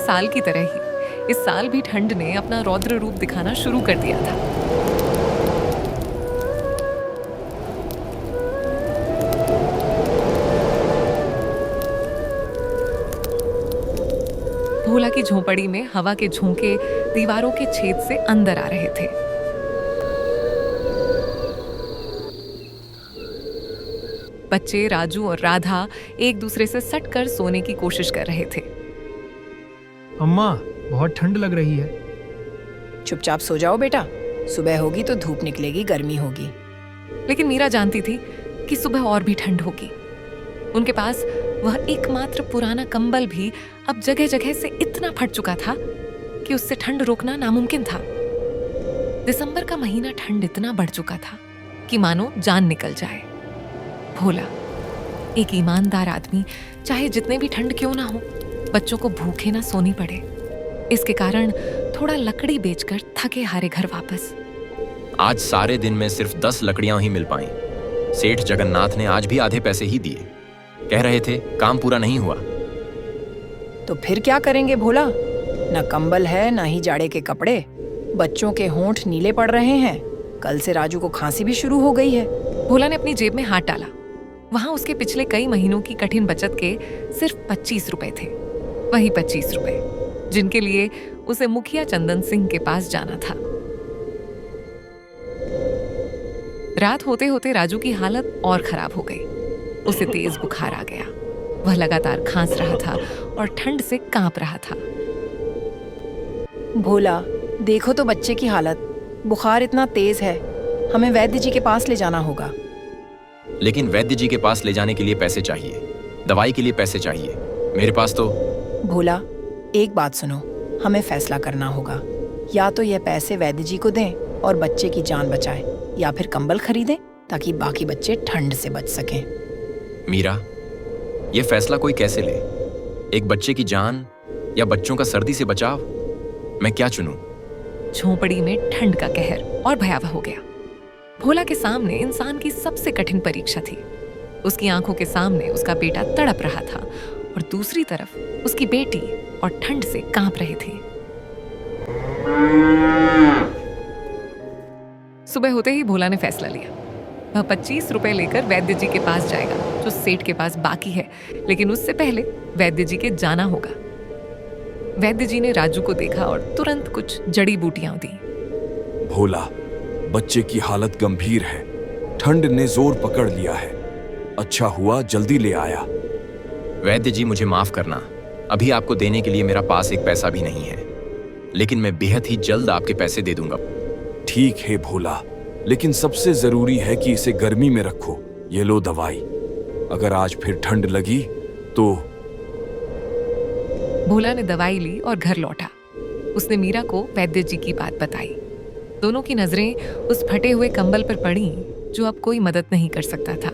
साल की तरह ही इस साल भी ठंड ने अपना रौद्र रूप दिखाना शुरू कर दिया था। भोला की झोपड़ी में हवा के झोंके दीवारों के छेद से अंदर आ रहे थे। बच्चे राजू और राधा एक दूसरे से सटकर सोने की कोशिश कर रहे थे। अम्मा, बहुत ठंड लग रही है। चुपचाप सो जाओ बेटा, सुबह होगी तो धूप निकलेगी, गर्मी होगी। लेकिन मीरा जानती थी कि सुबह और भी ठंड होगी। उनके पास वह एकमात्र पुराना कंबल भी अब जगह जगह से इतना फट चुका था कि उससे ठंड रोकना नामुमकिन था। दिसंबर का महीना ठंड इतना बढ़ चुका था कि मानो जान निकल जाए। भोला, एक ईमानदार आदमी, चाहे जितने भी ठंड क्यों ना हो, बच्चों को भूखे ना सोनी पड़े, इसके कारण थोड़ा लकड़ी बेचकर थके हारे घर वापस। आज सारे दिन में सिर्फ 10 लकड़ियां ही मिल पाई। सेठ जगन्नाथ ने आज भी आधे पैसे ही दिए। कह रहे थे काम पूरा नहीं हुआ। तो फिर क्या करेंगे भोला? न कंबल है, न ही जाड़े के कपड़े। बच्चों के होंठ नीले पड़ रहे हैं। कल से राजू को खांसी भी शुरू हो गई है। भोला ने अपनी जेब में हाथ डाला। वहां उसके पिछले कई महीनों की कठिन बचत के सिर्फ 25 रुपए थे। वही 25 रुपए जिनके लिए उसे मुखिया चंदन सिंह के पास जाना था। रात होते होते राजू की हालत और खराब हो गई। उसे तेज बुखार आ गया। वह लगातार खांस रहा था और ठंड से कांप रहा था। भोला, देखो तो बच्चे की हालत, बुखार इतना तेज है। हमें वैद्य जी के पास ले जाना होगा। लेकिन वैद्य जी के पास ले जाने के लिए पैसे चाहिए, दवाई के लिए पैसे चाहिए। मेरे पास तो। भोला, एक बात सुनो, हमें फैसला करना होगा। या तो यह पैसे वैद्य जी को दें और बच्चे की जान बचाएं, या फिर कंबल खरीदें ताकि बाकी बच्चे ठंड से बच सकें। मीरा, यह फैसला कोई कैसे ले? एक बच्चे की जान या बच्चों का सर्दी से बचाव? मैं क्या चुनूं? झोंपड़ी में ठंड का कहर और भयावह हो गया। भोला के सामने इंसान की सबसे कठिन परीक्षा थी। उसकी आंखों के सामने उसका बेटा तड़प रहा था और दूसरी तरफ उसकी बेटी और ठंड से कांप रहे थे। सुबह होते ही भोला ने फैसला लिया। वह 25 रुपए लेकर वैद्य जी के पास जाएगा, जो सेठ के पास बाकी है, लेकिन उससे पहले वैद्य जी के जाना होगा। वैद्य जी ने राजू को देखा और तुरंत कुछ जड़ी बूटियां दी। भोला, बच्चे की हालत गंभीर है। ठंड ने जोर पकड़ लिया है। अच्छा हुआ जल्दी ले आया। वैद्य जी, मुझे माफ करना, अभी आपको देने के लिए मेरा पास एक पैसा भी नहीं है, लेकिन मैं बेहद ही जल्द आपके पैसे दे दूंगा। ठीक है भोला, लेकिन सबसे जरूरी है कि इसे गर्मी में रखो। ये लो दवाई, अगर आज फिर ठंड लगी तो। भोला ने दवाई ली और घर लौटा। उसने मीरा को वैद्य जी की बात बताई। दोनों की नजरें उस फटे हुए कंबल पर पड़ी जो अब कोई मदद नहीं कर सकता था।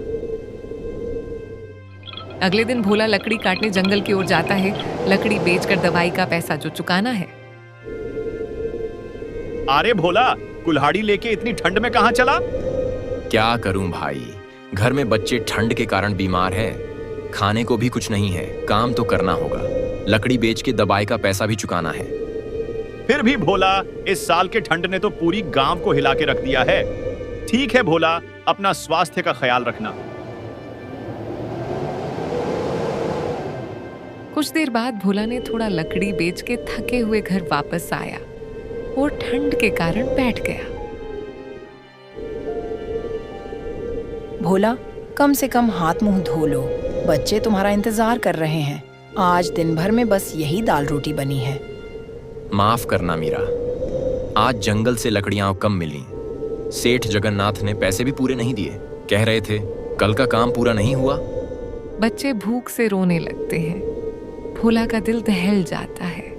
अगले दिन भोला लकड़ी काटने जंगल की ओर जाता है, लकड़ी बेचकर दवाई का पैसा जो चुकाना है। अरे भोला, कुल्हाड़ी लेके इतनी ठंड में कहां चला? क्या करूं भाई, घर में बच्चे ठंड के कारण बीमार हैं, खाने को भी कुछ नहीं है। काम तो करना होगा, लकड़ी बेच के दवाई का पैसा भी चुकाना है। फिर भी भोला, इस साल के ठंड ने तो पूरी गांव को हिला के रख दिया है। ठीक है भोला, अपना स्वास्थ्य का ख्याल रखना। कुछ देर बाद भोला ने थोड़ा लकड़ी बेच के थके हुए घर वापस आया। वो ठंड के कारण बैठ गया। भोला, कम से कम हाथ मुंह धो लो। बच्चे तुम्हारा इंतजार कर रहे हैं। आज दिन भर में बस यही दाल रोटी बनी है। माफ करना मीरा, आज जंगल से लकड़ियां कम मिली। सेठ जगन्नाथ ने पैसे भी पूरे नहीं दिए। कह रहे थे कल का काम पूरा नहीं हुआ। बच्चे भूख से रोने लगते हैं। भोला का दिल दहल जाता है।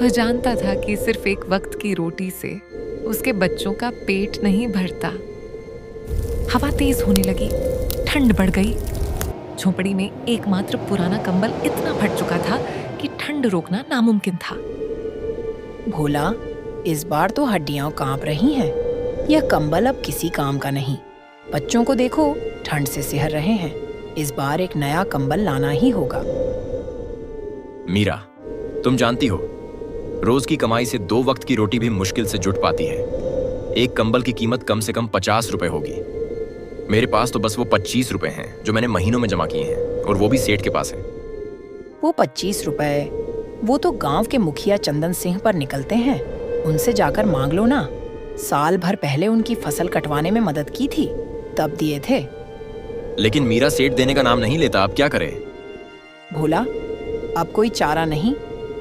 वह जानता था कि सिर्फ एक वक्त की रोटी से उसके बच्चों का पेट नहीं भरता। हवा तेज होने लगी, ठंड बढ़ गई। झोपड़ी में एकमात्र पुराना कंबल इतना फट चुका था कि ठंड रोकना नामुमकिन था। भोला, इस बार तो हड्डियां कांप रही हैं। यह कंबल अब किसी काम का नहीं। बच्चों को देखो, ठंड से सिहर रहे हैं। इस बार एक नया कंबल लाना ही होगा। मीरा, तुम जानती हो, रोज की कमाई से 2 वक्त की रोटी भी मुश्किल से जुट पाती है। एक कंबल की कीमत कम से कम 50 रुपए होगी। मेरे पास तो बस वो 25 रुपए हैं जो मैंने महीनों में जमा किए हैं, और वो भी सेठ के पास है। वो 25 रुपए वो तो गांव के मुखिया चंदन सिंह पर निकलते हैं, उनसे जाकर मांग लो ना। साल भर पहले उनकी फसल कटवाने में मदद की थी, तब दिए थे। लेकिन मीरा सेठ देने का नाम नहीं लेता, अब क्या करें? भोला, अब कोई चारा नहीं,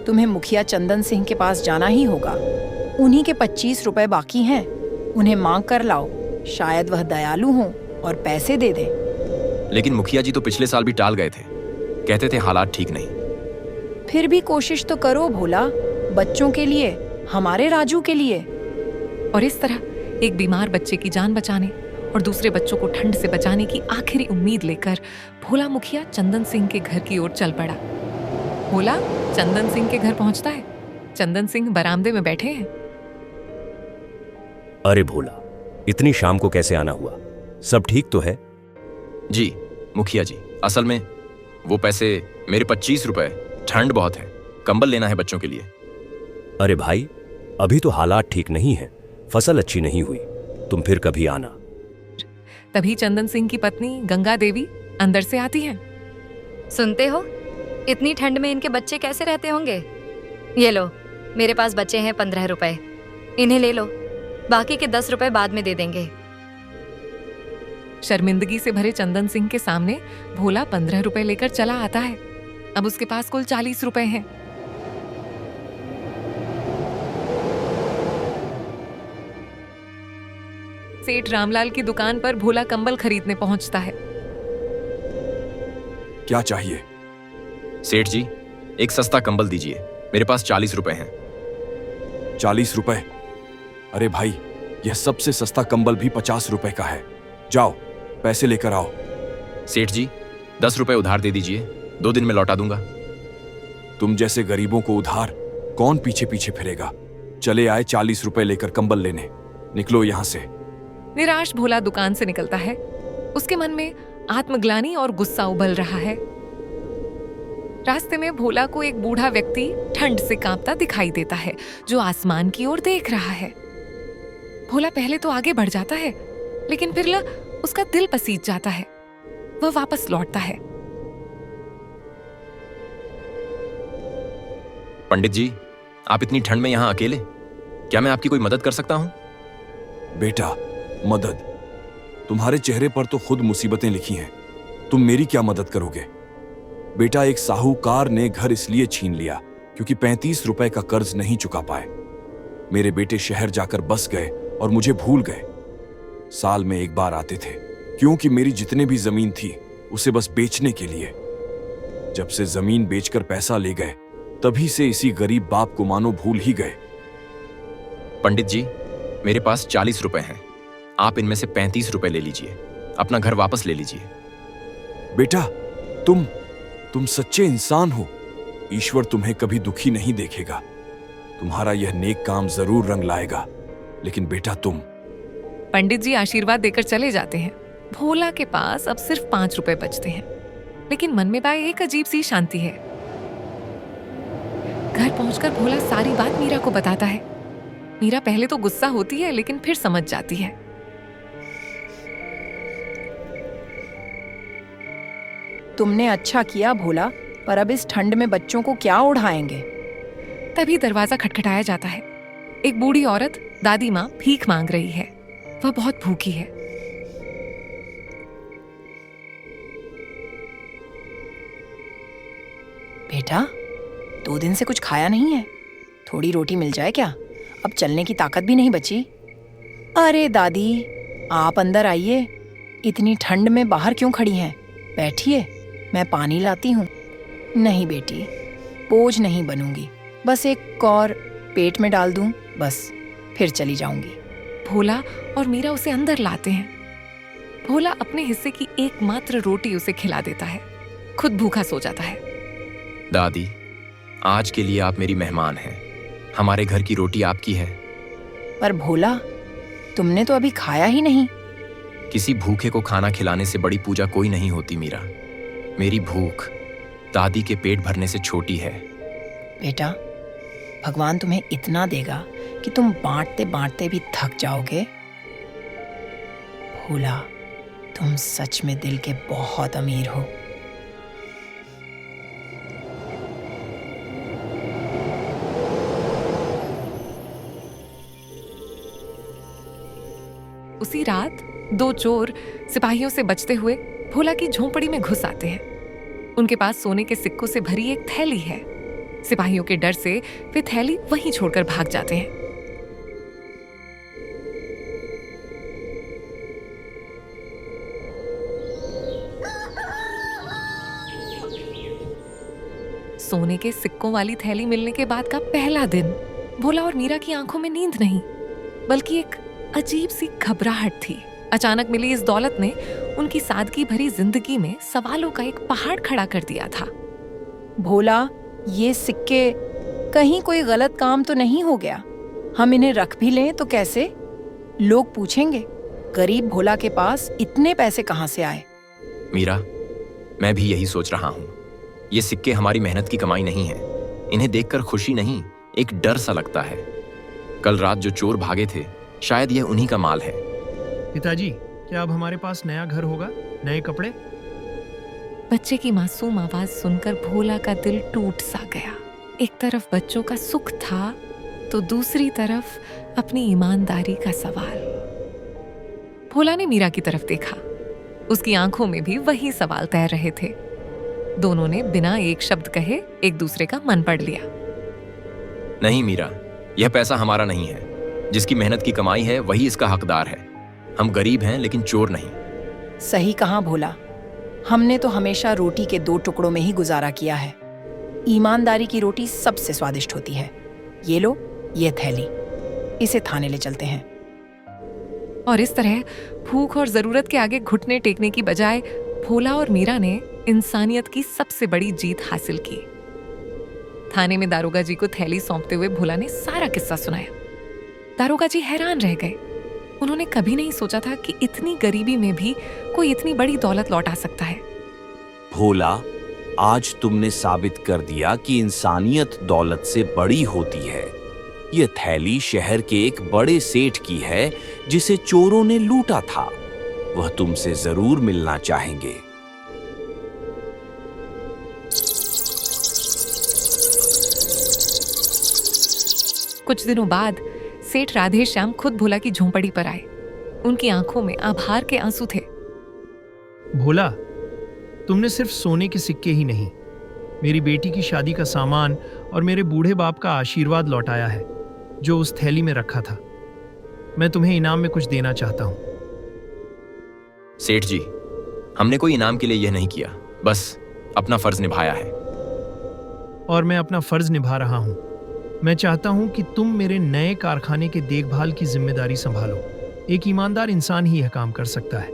तुम्हें मुखिया चंदन सिंह के पास जाना ही होगा। उन्हीं के 25 रुपए बाकी हैं, उन्हें मांग कर लाओ, शायद वह दयालु हों और पैसे दे दे। लेकिन मुखिया जी तो पिछले साल भी टाल गए थे, कहते थे हालात ठीक नहीं। फिर भी कोशिश तो करो भोला, बच्चों के लिए, हमारे राजू के लिए। और इस तरह एक बीमार बच्चे की जान बचाने और दूसरे बच्चों को ठंड से बचाने की आखिरी उम्मीद लेकर भोला मुखिया चंदन सिंह के घर की ओर चल पड़ा। भोला चंदन सिंह के घर पहुंचता है। चंदन सिंह बरामदे में बैठे हैं। अरे भोला, इतनी शाम को कैसे आना हुआ? सब ठीक तो है? जी मुखिया जी, असल में वो पैसे मेरे 25 रुपए, ठंड बहुत है, कंबल लेना है बच्चों के लिए। अरे भाई, अभी तो हालात ठीक नहीं है, फसल अच्छी नहीं हुई, तुम फिर कभी आना। तभी चंदन सिंह की पत्नी गंगा देवी अंदर से आती हैं। सुनते हो, इतनी ठंड में इनके बच्चे कैसे रहते होंगे? ये लो, मेरे पास बचे हैं 15 रुपए, इन्हें ले लो, बाकी के 10 रुपए बाद में दे देंगे। शर्मिंदगी से भरे चंदन सिंह के सामने भोला 15 रुपए लेकर चला आता है। अब उसके पास कुल 40 रुपए हैं। सेठ रामलाल की दुकान पर भोला कंबल खरीदने पहुंचता है। क्या चाहिए? सेठ जी, एक सस्ता कंबल दीजिए, मेरे पास 40 रुपए हैं। 40 रुपए? अरे भाई, यह सबसे सस्ता कंबल भी 50 रुपए का है। जाओ, पैसे लेकर आओ। सेठ जी, 10 रुपए उधार दे दीजिए, 2 दिन में लौटा दूंगा। तुम जैसे गरीबों को उधार कौन पीछे पीछे फिरेगा? चले आए 40 रुपए लेकर कंबल लेने, निकलो यहां से। निराश भोला दुकान से निकलता है। उसके मन में आत्मग्लानि और गुस्सा उबल रहा है। रास्ते में भोला को एक बूढ़ा व्यक्ति ठंड से कांपता दिखाई देता है, जो आसमान की ओर देख रहा है। भोला पहले तो आगे बढ़ जाता है, लेकिन फिर उसका दिल पसीज जाता है। वह वापस लौटता है। पंडित जी, आप इतनी ठंड में यहां अकेले, क्या मैं आपकी कोई मदद कर सकता हूं? बेटा, मदद? तुम्हारे चेहरे पर तो खुद मुसीबतें लिखी हैं, तुम मेरी क्या मदद करोगे? बेटा, एक साहूकार ने घर इसलिए छीन लिया क्योंकि 35 रुपए का कर्ज नहीं चुका पाए। मेरे बेटे शहर जाकर बस गए और मुझे भूल गए। साल में एक बार आते थे, क्योंकि मेरी जितने भी जमीन थी उसे बस बेचने के लिए। जब से जमीन बेचकर पैसा ले गए, तभी से इसी गरीब बाप को मानो भूल ही गए। पंडित जी, मेरे पास 40 रुपए हैं, आप इनमें से 35 रुपए ले लीजिए, अपना घर वापस ले लीजिए। बेटा, तुम सच्चे इंसान हो। ईश्वर तुम्हें कभी दुखी नहीं देखेगा। तुम्हारा यह नेक काम जरूर रंग लाएगा। लेकिन बेटा, पंडित जी आशीर्वाद देकर चले जाते हैं। भोला के पास अब सिर्फ 5 रुपए बचते हैं, लेकिन मन में बाय एक अजीब सी शांति है। घर पहुंचकर भोला सारी बात मीरा को बताता है। मीरा पहले तो गुस्सा होती है, लेकिन फिर समझ जाती है। तुमने अच्छा किया भोला, पर अब इस ठंड में बच्चों को क्या उड़ाएंगे? तभी दरवाजा खटखटाया जाता है। एक बूढ़ी औरत, दादी माँ, भीख मांग रही है। वह बहुत भूखी है। बेटा, 2 दिन से कुछ खाया नहीं है, थोड़ी रोटी मिल जाए क्या? अब चलने की ताकत भी नहीं बची। अरे दादी, आप अंदर आइए, इतनी ठंड में बाहर क्यों खड़ी हैं? बैठिए, मैं पानी लाती हूँ। नहीं बेटी, बोझ नहीं बनूंगी, बस एक और पेट में डाल दूं, बस फिर चली जाऊंगी। भोला और मीरा उसे अंदर लाते हैं। भोला अपने हिस्से की एकमात्र रोटी उसे खिला देता है, खुद भूखा सो जाता है। दादी, आज के लिए आप मेरी मेहमान हैं, हमारे घर की रोटी आपकी है। पर भोला, तुमने तो अभी खाया ही नहीं। किसी भूखे को खाना खिलाने से बड़ी पूजा कोई नहीं होती मीरा। मेरी भूख दादी के पेट भरने से छोटी है। बेटा, भगवान तुम्हें इतना देगा कि तुम बांटते बांटते भी थक जाओगे। भोला, तुम सच में दिल के बहुत अमीर हो। उसी रात 2 चोर सिपाहियों से बचते हुए भोला की झोंपड़ी में घुस आते हैं। उनके पास सोने के सिक्कों से भरी एक थैली है। सिपाहियों के डर से वे थैली वहीं छोड़कर भाग जाते हैं। सोने के सिक्कों वाली थैली मिलने के बाद का पहला दिन भोला और मीरा की आंखों में नींद नहीं, बल्कि एक अजीब सी घबराहट थी। अचानक मिली इस दौलत ने उनकी सादगी भरी जिंदगी में सवालों का एक पहाड़ खड़ा कर दिया था। भोला, ये सिक्के कहीं कोई गलत काम तो नहीं हो गया? हम इन्हें रख भी लें तो कैसे? लोग पूछेंगे, गरीब भोला के पास इतने पैसे कहाँ से आए? मीरा, मैं भी यही सोच रहा हूँ। ये सिक्के हमारी मेहनत की कमाई नहीं है। इन्हें देखकर खुशी नहीं, एक डर सा लगता है। कल रात जो चोर भागे थे, शायद यह उन्हीं का माल है। पिताजी, क्या अब हमारे पास नया घर होगा, नए कपड़े? बच्चे की मासूम आवाज सुनकर भोला का दिल टूट सा गया। एक तरफ बच्चों का सुख था तो दूसरी तरफ अपनी ईमानदारी का सवाल। भोला ने मीरा की तरफ देखा। उसकी आंखों में भी वही सवाल तैर रहे थे। दोनों ने बिना एक शब्द कहे एक दूसरे का मन पढ़ लिया। नहीं मीरा, यह पैसा हमारा नहीं है। जिसकी मेहनत की कमाई है वही इसका हकदार है। हम गरीब हैं लेकिन चोर नहीं। सही कहा भोला, हमने तो हमेशा रोटी के 2 टुकड़ों में ही गुजारा किया है। ईमानदारी की रोटी सबसे स्वादिष्ट होती है। ये लो, ये थैली, इसे थाने ले चलते हैं। और इस तरह भूख और जरूरत के आगे घुटने टेकने की बजाय भोला और मीरा ने इंसानियत की सबसे बड़ी जीत हासिल की। थाने में दारोगा जी को थैली सौंपते हुए भोला ने सारा किस्सा सुनाया। दारोगा जी हैरान रह गए। उन्होंने कभी नहीं सोचा था कि इतनी गरीबी में भी कोई इतनी बड़ी दौलत लौटा सकता है। भोला, आज तुमने साबित कर दिया कि इंसानियत दौलत से बड़ी होती है। यह थैली शहर के एक बड़े सेठ की है जिसे चोरों ने लूटा था। वह तुमसे जरूर मिलना चाहेंगे। कुछ दिनों बाद सेठ राधे श्याम खुद भोला की झोंपड़ी पर आए। उनकी आंखों में आभार के आंसू थे। भोला, तुमने सिर्फ सोने के सिक्के ही नहीं, मेरी बेटी की शादी का सामान और मेरे बूढ़े बाप का आशीर्वाद लौटाया है जो उस थैली में रखा था। मैं तुम्हें इनाम में कुछ देना चाहता हूं। सेठ जी, हमने कोई इनाम के लिए यह नहीं किया, बस अपना फर्ज निभाया है। और मैं अपना फर्ज निभा रहा हूं। मैं चाहता हूं कि तुम मेरे नए कारखाने के देखभाल की जिम्मेदारी संभालो। एक ईमानदार इंसान ही यह काम कर सकता है।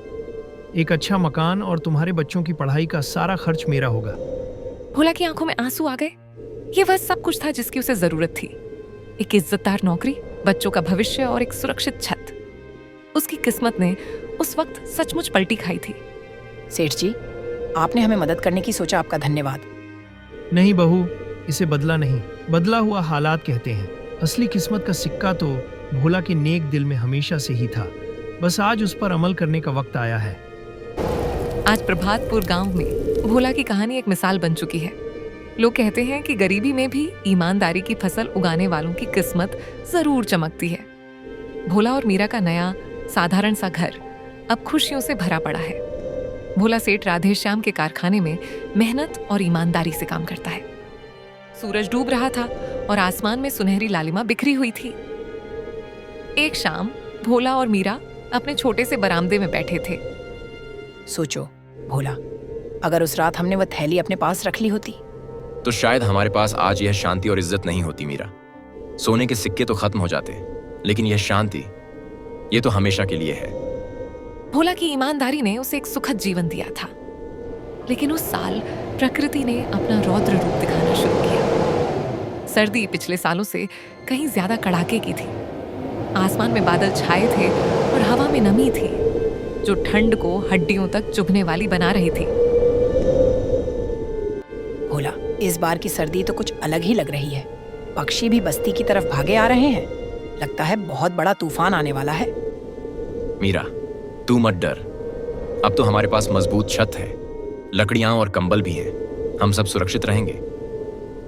एक अच्छा मकान और तुम्हारे बच्चों की पढ़ाई का सारा खर्च मेरा होगा। भोला की आंखों में आंसू आ गए। ये वह सब कुछ था जिसकी उसे जरूरत थी। एक इज्जतदार नौकरी, बच्चों का भविष्य और एक सुरक्षित छत। उसकी किस्मत ने उस वक्त सचमुच पलटी खाई थी। सेठ जी, आपने हमें मदद करने की सोचा, आपका धन्यवाद। नहीं बहू, इसे बदला नहीं, बदला हुआ हालात कहते हैं। असली किस्मत का सिक्का तो भोला के नेक दिल में हमेशा से ही था। बस आज उस पर अमल करने का वक्त आया है। आज प्रभातपुर गांव में भोला की कहानी एक मिसाल बन चुकी है। लोग कहते हैं कि गरीबी में भी ईमानदारी की फसल उगाने वालों की किस्मत जरूर चमकती है। भोला और मीरा का नया साधारण सा घर अब खुशियों से भरा पड़ा है। भोला सेठ राधे श्याम के कारखाने में मेहनत और ईमानदारी से काम करता है। सूरज डूब रहा था और आसमान में सुनहरी लालिमा बिखरी हुई थी। एक शाम भोला और मीरा अपने छोटे से बरामदे में बैठे थे। सोचो भोला, अगर उस रात हमने वह थैली अपने पास रख ली होती तो शायद हमारे पास आज यह शांति और इज्जत नहीं होती मीरा। सोने के सिक्के तो खत्म हो जाते, लेकिन यह शांति, यह तो हमेशा के लिए है। भोला की ईमानदारी ने उसे एक सुखद जीवन दिया था। लेकिन उस साल प्रकृति ने अपना रौद्र रूप दिखाना शुरू किया। सर्दी पिछले सालों से कहीं ज्यादा कड़ाके की थी। आसमान में बादल छाए थे और हवा में नमी थी जो ठंड को हड्डियों तक चुभने वाली बना रही थी। भोला, इस बार की सर्दी तो कुछ अलग ही लग रही है। पक्षी भी बस्ती की तरफ भागे आ रहे हैं। लगता है बहुत बड़ा तूफान आने वाला है। मीरा, तू मत डर। अब तो हमारे पास मजबूत छत है, लकड़ियां और कंबल भी हैं। हम सब सुरक्षित रहेंगे।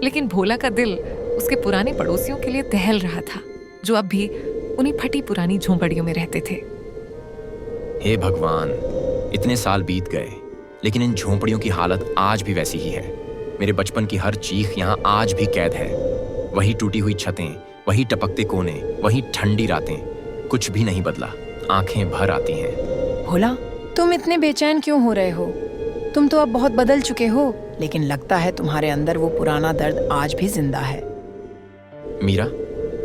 लेकिन भोला का दिल उसके पुराने पड़ोसियों के लिए दहल रहा था, जो अब भी उन्हीं फटी पुरानी झोंपड़ियों में रहते थे। हे भगवान, इतने साल बीत गए, लेकिन इन झोंपड़ियों की हालत आज भी वैसी ही है। मेरे बचपन की हर चीख यहाँ आज भी कैद है। वही टूटी हुई छतें, वही टपकते कोने, वही ठंडी रातें। कुछ भी नहीं बदला। आंखें भर आती हैं। भोला, तुम इतने बेचैन क्यों हो रहे हो? तुम तो अब बहुत बदल चुके हो, लेकिन लगता है तुम्हारे अंदर वो पुराना दर्द आज भी जिंदा है। मीरा,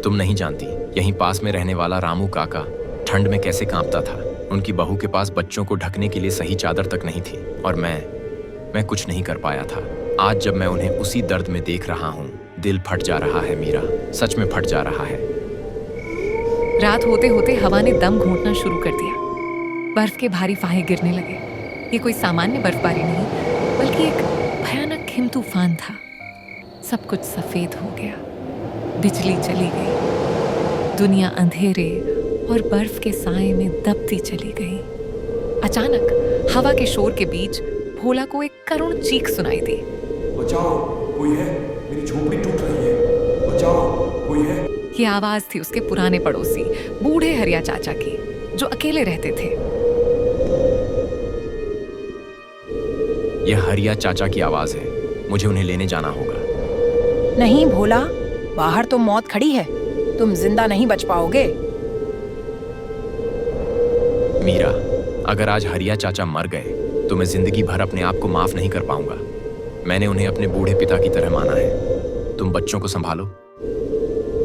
तुम नहीं जानती, यहीं पास में रहने वाला रामू काका ठंड में कैसे कांपता था। उनकी बहू के पास बच्चों को ढकने के लिए सही चादर तक नहीं थी, और मैं कुछ नहीं कर पाया था। आज जब मैं उन्हें उसी दर्द में देख रहा हूँ, दिल फट जा रहा है मीरा, सच में फट जा रहा है। रात होते होते हवा ने दम घोंटना शुरू कर दिया। बर्फ के भारी फाहे गिरने लगे। ये कोई सामान्य बर्फबारी नहीं, बल्कि एक भयानक हिम तूफान था। सब कुछ सफेद हो गया, बिजली चली गई, दुनिया अंधेरे और बर्फ के साए में दबती चली गई। अचानक हवा के शोर के बीच भोला को एक करुण चीख सुनाई दी। बचाओ, कोई है, मेरी झोपड़ी टूट रही है, बचाओ, कोई है। ये आवाज थी उसके पुराने पड़ोसी बूढ़े हरिया चाचा की, जो अकेले रहते थे। यह हरिया चाचा की आवाज है। मुझे उन्हें लेने जाना होगा। नहीं भोला, बाहर तो मौत खड़ी है। तुम जिंदा नहीं बच पाओगे। मीरा, अगर आज हरिया चाचा मर गए तो मैं जिंदगी भर अपने आप को माफ नहीं कर पाऊंगा। मैंने उन्हें अपने बूढ़े पिता की तरह माना है। तुम बच्चों को संभालो।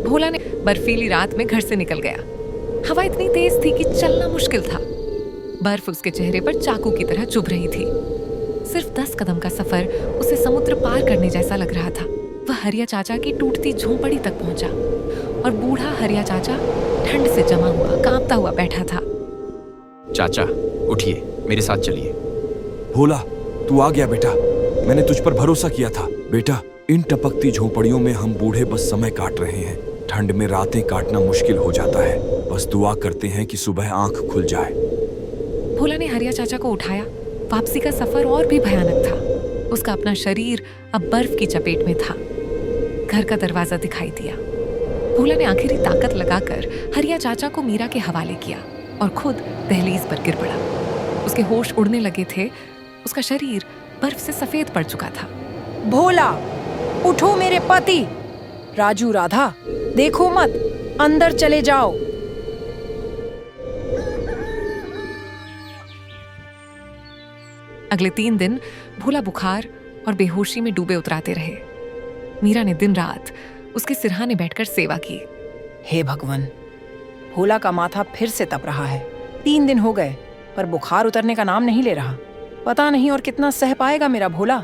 भोला ने बर्फीली रात में घर से निकल गया। हवा इतनी तेज थी कि चलना मुश्किल था। बर्फ उसके चेहरे पर चाकू की तरह चुभ रही थी। सिर्फ 10 कदम का सफर उसे समुद्र पार करने जैसा लग रहा था। वह हरिया चाचा की टूटती झोंपड़ी तक पहुंचा, और बूढ़ा हरिया चाचा ठंड से जमा हुआ कांपता हुआ बैठा था। चाचा, उठिए, मेरे साथ चलिए। भोला, तू आ गया बेटा। मैंने तुझ पर भरोसा किया था। बेटा, इन टपकती झोंपड़ियों में हम बूढ़े बस समय काट रहे हैं। ठंड में रातें काटना मुश्किल हो जाता है। बस दुआ करते हैं कि सुबह आंख खुल जाए। भोला ने हरिया चाचा को उठाया। वापसी का सफर और भी भयानक था। उसका अपना शरीर अब बर्फ की चपेट में था। घर का दरवाजा दिखाई दिया। भोला ने आखिरी ताकत लगाकर हरिया चाचा को मीरा के हवाले किया और खुद दहलीज पर गिर पड़ा। उसके होश उड़ने लगे थे। उसका शरीर बर्फ से सफेद पड़ चुका था। भोला, उठो मेरे पति। राजू, राधा, देखो मत, अंदर चले जाओ। अगले 3 दिन भोला बुखार और बेहोशी में डूबे उतराते रहे। मीरा ने दिन रात उसके सिरहाने बैठकर सेवा की। हे भगवान, भोला का माथा फिर से तप रहा है। 3 दिन हो गए, पर बुखार उतरने का नाम नहीं ले रहा। पता नहीं और कितना सह पाएगा मेरा भोला।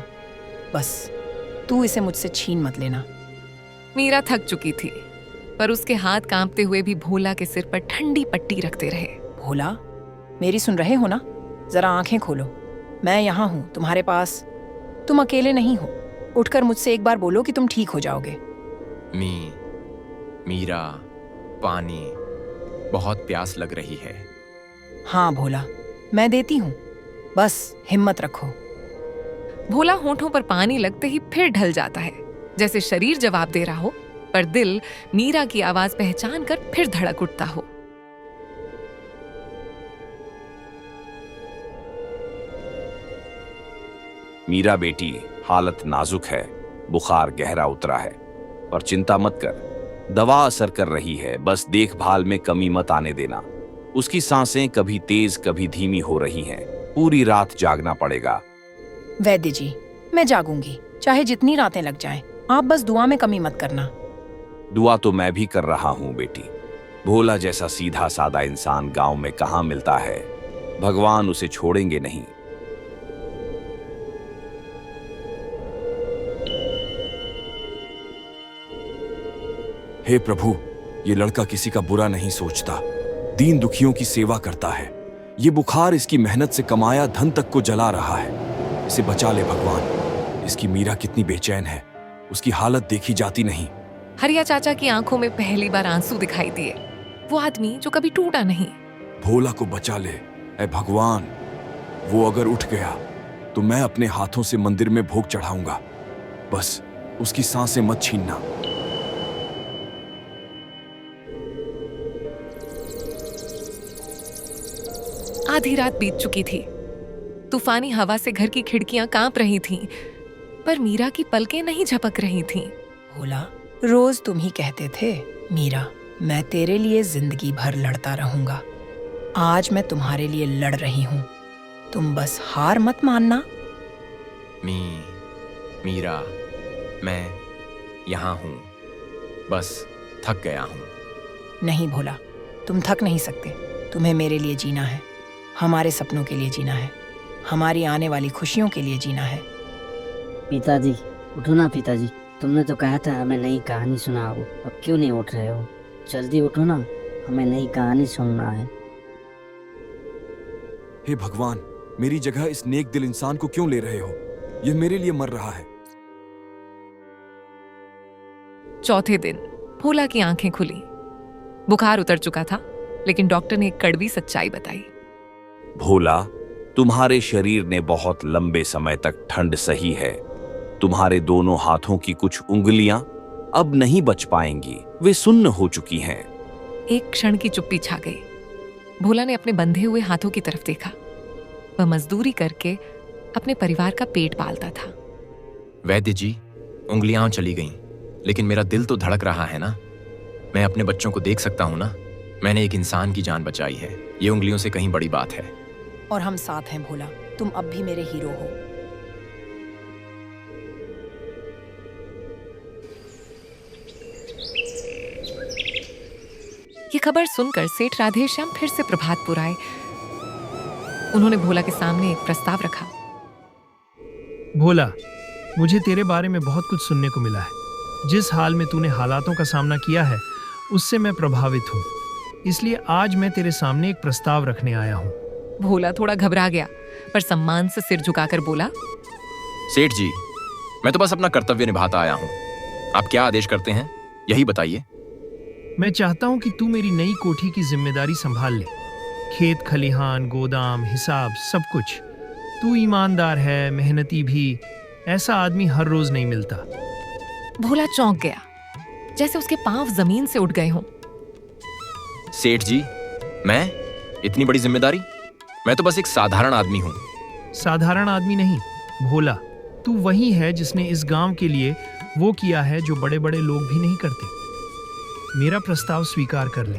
बस तू इसे मुझसे छीन मत लेना। मीरा थक चुकी थी, पर उसके हाथ कांपते हुए भी भोला के सिर पर ठंडी पट्टी रखते रहे। भोला, मेरी सुन रहे हो ना? जरा आंखें खोलो। मैं यहाँ हूँ तुम्हारे पास। तुम अकेले नहीं हो। उठकर मुझसे एक बार बोलो कि तुम ठीक हो जाओगे। मीरा, पानी, बहुत प्यास लग रही है। हाँ भोला, मैं देती हूँ। बस हिम्मत रखो। भोला होंठों पर पानी लगते ही फिर ढल जाता है, जैसे शरीर जवाब दे रहा हो, पर दिल मीरा की आवाज पहचान कर फिर धड़क उठता हो। मीरा बेटी, हालत नाजुक है। बुखार गहरा उतरा है, पर चिंता मत कर। दवा असर कर रही है। बस देखभाल में कमी मत आने देना। उसकी सांसें कभी तेज कभी धीमी हो रही हैं। पूरी रात जागना पड़ेगा। वैद्य जी, मैं जागूंगी, चाहे जितनी रातें लग जाएं। आप बस दुआ में कमी मत करना। दुआ तो मैं भी कर रहा हूँ बेटी। भोला जैसा सीधा सादा इंसान गांव में कहाँ मिलता है। भगवान उसे छोड़ेंगे नहीं। हे प्रभु, ये लड़का किसी का बुरा नहीं सोचता, दीन दुखियों की सेवा करता है। ये बुखार इसकी मेहनत से कमाया धन तक को जला रहा है। इसे बचा ले भगवान, इसकी मीरा कितनी बेचैन है, उसकी हालत देखी जाती नहीं। हरिया चाचा की आंखों में पहली बार आंसू दिखाई दिए। वो आदमी जो कभी टूटा नहीं। भोला को बचा ले, ऐ भगवान। वो अगर उठ गया तो मैं अपने हाथों से मंदिर में भोग चढ़ाऊंगा। बस उसकी सांसें मत छीनना। आधी रात बीत चुकी थी। तूफानी हवा से घर की खिड़कियां कांप रही थीं, पर मीरा की पलकें नहीं झपक रही थीं। भोला, रोज तुम ही कहते थे, मीरा मैं तेरे लिए जिंदगी भर लड़ता रहूंगा। आज मैं तुम्हारे लिए लड़ रही हूं, तुम बस हार मत मानना। मीरा, मैं यहाँ हूँ, बस थक गया हूँ। नहीं भोला, तुम थक नहीं सकते। तुम्हें मेरे लिए जीना है, हमारे सपनों के लिए जीना है, हमारी आने वाली खुशियों के लिए जीना है। पिताजी उठो ना पिताजी, तुमने तो कहा था हमें नई कहानी सुनाओ, अब क्यों नहीं उठ रहे हो? जल्दी उठो ना, हमें नई कहानी सुनना है। हे भगवान, मेरी जगह इस नेक दिल इंसान को क्यों ले रहे हो? यह मेरे लिए मर रहा है। चौथे दिन भोला की आंखें खुली। बुखार उतर चुका था, लेकिन डॉक्टर ने एक कड़वी सच्चाई बताई। भोला, तुम्हारे शरीर ने बहुत लंबे समय तक ठंड सही है। तुम्हारे दोनों हाथों की कुछ उंगलियां अब नहीं बच पाएंगी, वे सुन्न हो चुकी हैं। एक क्षण की चुप्पी छा गई। भोला ने अपने बंधे हुए हाथों की तरफ देखा। वह मजदूरी करके अपने परिवार का पेट पालता था। वैद्य जी, उंगलियां चली गईं, लेकिन मेरा दिल तो धड़क रहा है ना। मैं अपने बच्चों को देख सकता हूं ना। मैंने एक इंसान की जान बचाई है, ये उंगलियों से कहीं बड़ी बात है। और हम साथ हैं भोला, तुम अब भी मेरे हीरो हो। ये खबर सुनकर सेठ राधेश्याम फिर से प्रभातपुर आए। उन्होंने भोला के सामने एक प्रस्ताव रखा। भोला, मुझे तेरे बारे में बहुत कुछ सुनने को मिला है। जिस हाल में तूने हालातों का सामना किया है, उससे मैं प्रभावित हूँ। इसलिए आज मैं तेरे सामने एक प्रस्ताव रखने आया हूँ। भोला थोड़ा घबरा गया, पर सम्मान से सिर झुकाकर बोला, सेठ जी, मैं तो बस अपना कर्तव्य निभाता आया हूँ। आप क्या आदेश करते हैं, यही बताइए। मैं चाहता हूँ कि तू मेरी नई कोठी की जिम्मेदारी संभाल ले। खेत खलिहान, गोदाम, हिसाब, सब कुछ। तू ईमानदार है, मेहनती भी। ऐसा आदमी हर रोज नहीं मिलता। भोला चौंक गया, जैसे उसके पांव जमीन से उठ गए हों। सेठ जी, मैं? इतनी बड़ी जिम्मेदारी? मैं तो बस एक साधारण आदमी हूँ। साधारण आदमी नहीं भोला, तू वही है जिसने इस गांव के लिए वो किया है जो बड़े बड़े लोग भी नहीं करते। मेरा प्रस्ताव स्वीकार कर ले,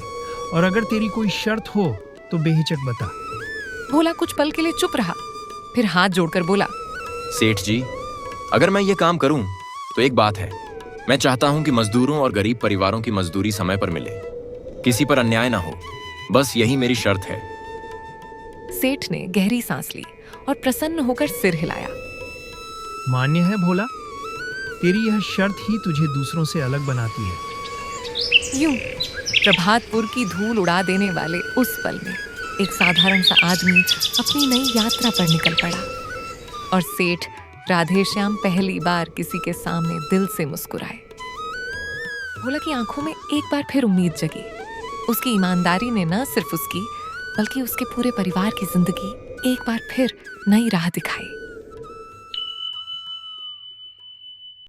और अगर तेरी कोई शर्त हो तो बेहिचक बता। भोला कुछ पल के लिए चुप रहा, फिर हाथ जोड़कर बोला, सेठ जी, अगर मैं ये काम करूं तो एक बात है, मैं चाहता हूं कि मजदूरों और गरीब परिवारों की मजदूरी समय पर मिले, किसी पर अन्याय ना हो। बस यही मेरी शर्त है। सेठ ने गहरी सांस ली और प्रसन्न होकर सिर हिलाया। मान्य है भोला, तेरी यह शर्त ही तुझे दूसरों से अलग बनाती है। यूं प्रभातपुर की धूल उड़ा देने वाले उस पल में एक साधारण सा आदमी अपनी नई यात्रा पर निकल पड़ा, और सेठ राधेश्याम पहली बार किसी के सामने दिल से मुस्कुराए। भोला की आंखों में एक बार फिर उम्मीद जगी। उसकी ईमानदारी ने न सिर्फ उसकी, बल्कि उसके पूरे परिवार की जिंदगी एक बार फिर नई राह दिखाई।